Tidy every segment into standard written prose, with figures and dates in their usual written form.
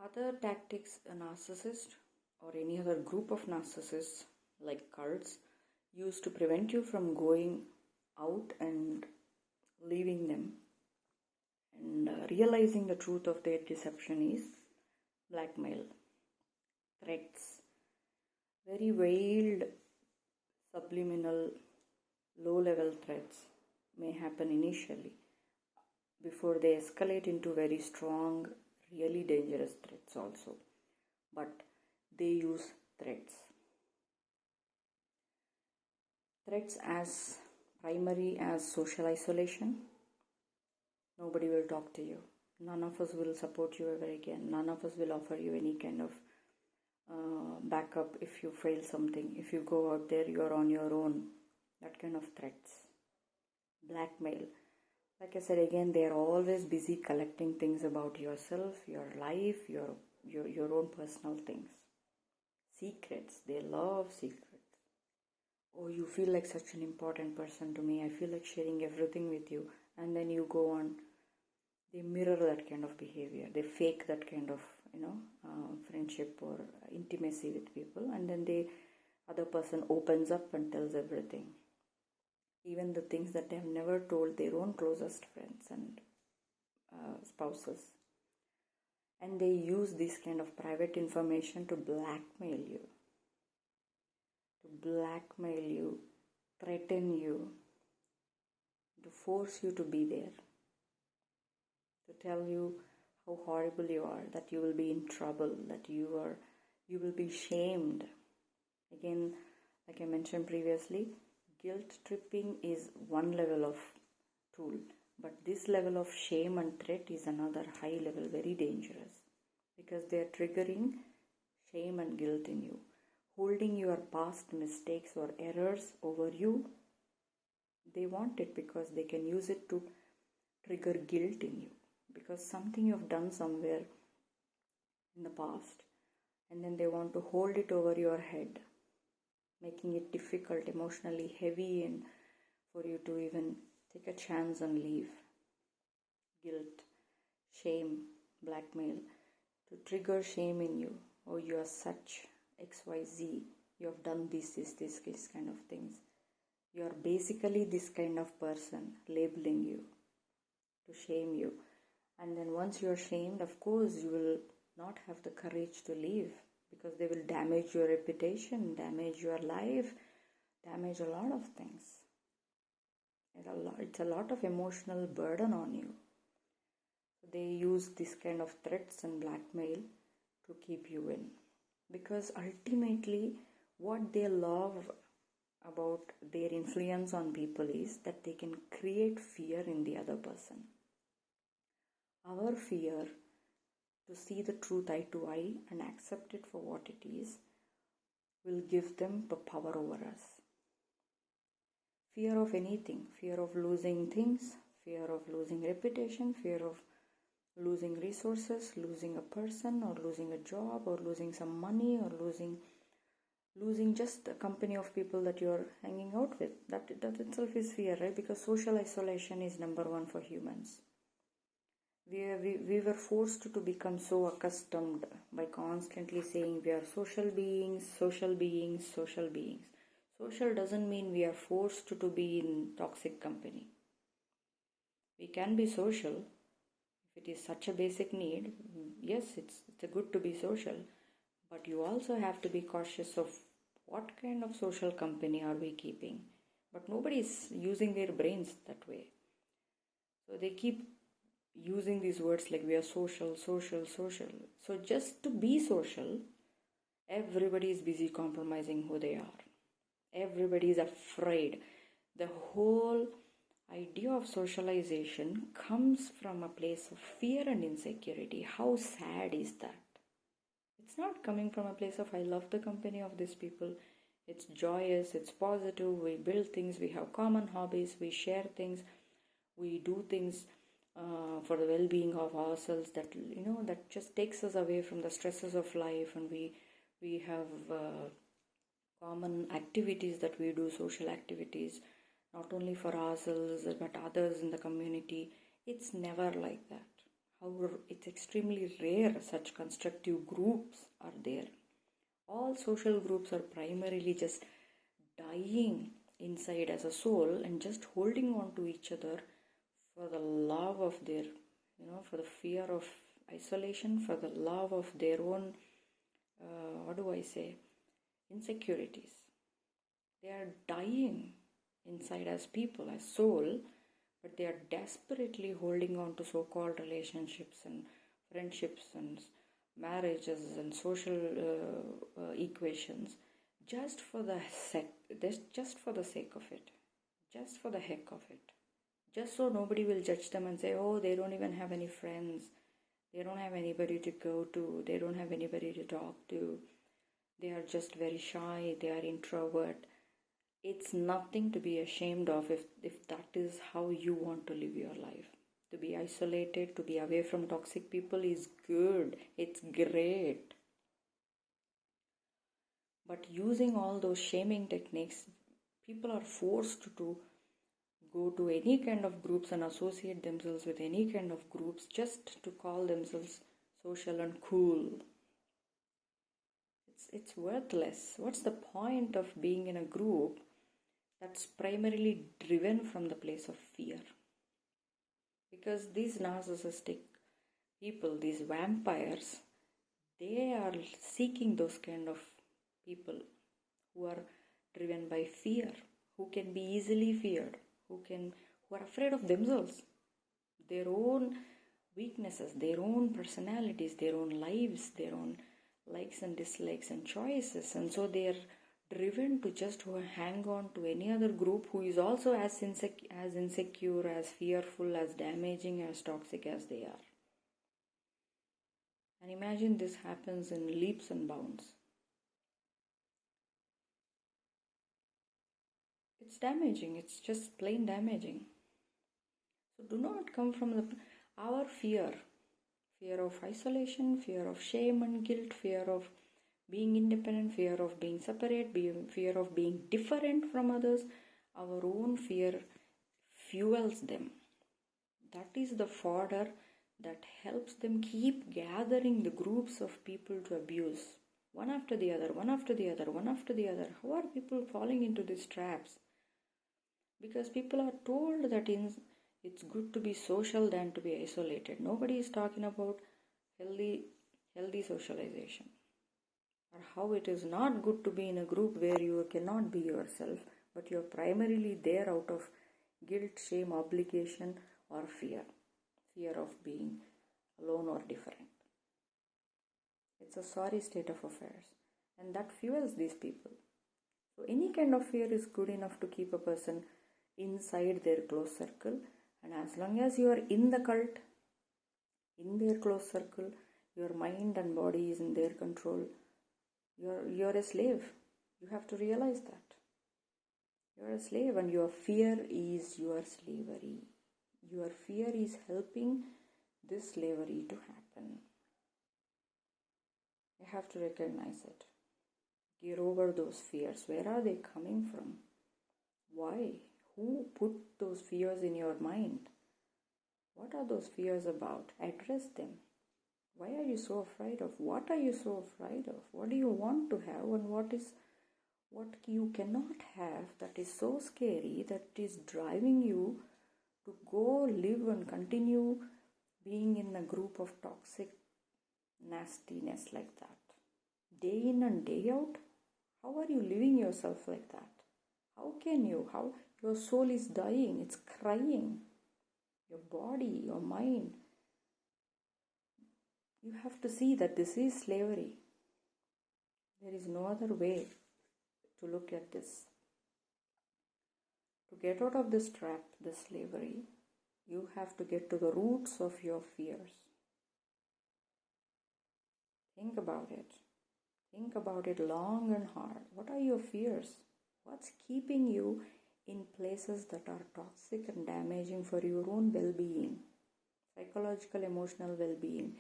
Other tactics a narcissist or any other group of narcissists, like cults, use to prevent you from going out and leaving them and realizing the truth of their deception is blackmail, threats, very veiled, subliminal, low level threats may happen initially before they escalate into very strong, really dangerous threats also. But they use threats. Threats as primary as social isolation. Nobody will talk to you. None of us will support you ever again. None of us will offer you any kind of backup if you fail something. If you go out there, you are on your own. That kind of threats. Blackmail. Like I said again, they are always busy collecting things about yourself, your life, your own personal things. Secrets. They love secrets. Oh, you feel like such an important person to me. I feel like sharing everything with you. And then you go on. They mirror that kind of behavior. They fake that kind of, friendship or intimacy with people. And then the other person opens up and tells everything. Even the things that they have never told their own closest friends and spouses. And they use this kind of private information to blackmail you. Threaten you, to force you to be there, to tell you how horrible you are, that you will be in trouble, that you will be shamed. Again, like I mentioned previously, guilt tripping is one level of tool, but this level of shame and threat is another high level, very dangerous, because they are triggering shame and guilt in you, holding your past mistakes or errors over you. They want it because they can use it to trigger guilt in you, because something you have done somewhere in the past, and then they want to hold it over your head, making it difficult, emotionally heavy, and for you to even take a chance and leave. Guilt, shame, blackmail, to trigger shame in you. Oh, you are such XYZ, you have done this kind of things. You are basically this kind of person, labeling you, to shame you. And then once you are shamed, of course, you will not have the courage to leave, because they will damage your reputation, damage your life, damage a lot of things. It's a lot of emotional burden on you. So they use this kind of threats and blackmail to keep you in. Because ultimately, what they love about their influence on people is that they can create fear in the other person. Our fear to see the truth eye to eye and accept it for what it is will give them the power over us. Fear of anything, fear of losing things, fear of losing reputation, fear of losing resources, losing a person, or losing a job, or losing some money, or losing just the company of people that you are hanging out with. That itself is fear, right? Because social isolation is number one for humans. We were forced to become so accustomed by constantly saying we are social beings. Social doesn't mean we are forced to be in toxic company. We can be social if it is such a basic need. Yes, it's good to be social, but you also have to be cautious of what kind of social company are we keeping. But nobody is using their brains that way. So they keep using these words like we are social. So just to be social, everybody is busy compromising who they are. Everybody is afraid. The whole idea of socialization comes from a place of fear and insecurity. How sad is that? It's not coming from a place of I love the company of these people. It's joyous, it's positive, we build things, we have common hobbies, we share things, we do things for the well-being of ourselves that just takes us away from the stresses of life, and we have common activities that we do, social activities, not only for ourselves but others in the community. It's never like that. it's extremely rare such constructive groups are there. All social groups are primarily just dying inside as a soul and just holding on to each other for the love of their, for the fear of isolation, for the love of their own, insecurities. They are dying inside as people, as soul, but they are desperately holding on to so-called relationships and friendships and marriages and social equations just for the sake of it, just for the heck of it, just so nobody will judge them and say, oh, they don't even have any friends, they don't have anybody to go to, they don't have anybody to talk to, they are just very shy, they are introvert. It's nothing to be ashamed of if that is how you want to live your life. To be isolated, to be away from toxic people is good. It's great. But using all those shaming techniques, people are forced to go to any kind of groups and associate themselves with any kind of groups just to call themselves social and cool. It's worthless. What's the point of being in a group that's primarily driven from the place of fear? Because these narcissistic people, these vampires, they are seeking those kind of people who are driven by fear, who can be easily feared, who are afraid of themselves, their own weaknesses, their own personalities, their own lives, their own likes and dislikes and choices. And so they are driven to just hang on to any other group who is also as insecure, as fearful, as damaging, as toxic as they are. And imagine this happens in leaps and bounds. It's damaging. It's just plain damaging. So do not come from our fear of isolation, fear of shame and guilt, fear of being independent, fear of being separate, fear of being different from others. Our own fear fuels them. That is the fodder that helps them keep gathering the groups of people to abuse. One after the other, one after the other, one after the other. How are people falling into these traps? Because people are told that it's good to be social than to be isolated. Nobody is talking about healthy socialization, or how it is not good to be in a group where you cannot be yourself, but you're primarily there out of guilt, shame, obligation, or fear of being alone or different. It's a sorry state of affairs, and that fuels these people. So any kind of fear is good enough to keep a person inside their close circle, and as long as you are in the cult, in their close circle, your mind and body is in their control. You're a slave. You have to realize that. You're a slave, and your fear is your slavery. Your fear is helping this slavery to happen. You have to recognize it. Get over those fears. Where are they coming from? Why? Who put those fears in your mind? What are those fears about? Address them. Why are you so afraid of? What are you so afraid of? What do you want to have, and what you cannot have that is so scary, that is driving you to go live and continue being in a group of toxic nastiness like that? Day in and day out? How are you living yourself like that? How can you? How your soul is dying, it's crying. Your body, your mind. You have to see that this is slavery. There is no other way to look at this. To get out of this trap, this slavery, you have to get to the roots of your fears. Think about it. Think about it long and hard. What are your fears? What's keeping you in places that are toxic and damaging for your own well-being? Psychological, emotional well-being.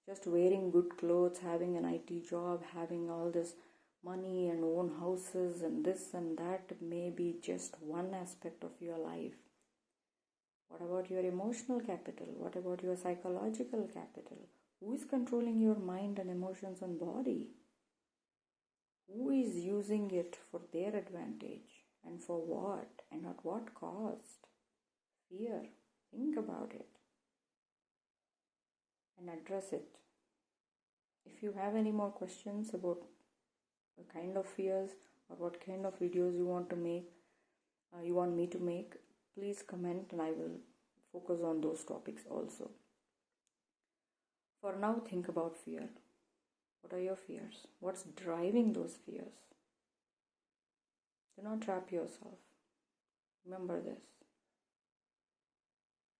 Just wearing good clothes, having an IT job, having all this money and own houses and this and that may be just one aspect of your life. What about your emotional capital? What about your psychological capital? Who is controlling your mind and emotions and body? Who is using it for their advantage? And for what? And at what cost? Fear. Think about it. And address it. If you have any more questions about the kind of fears or what kind of videos you want me to make, please comment and I will focus on those topics also. For now, think about fear. What are your fears? What's driving those fears? Do not trap yourself. Remember this.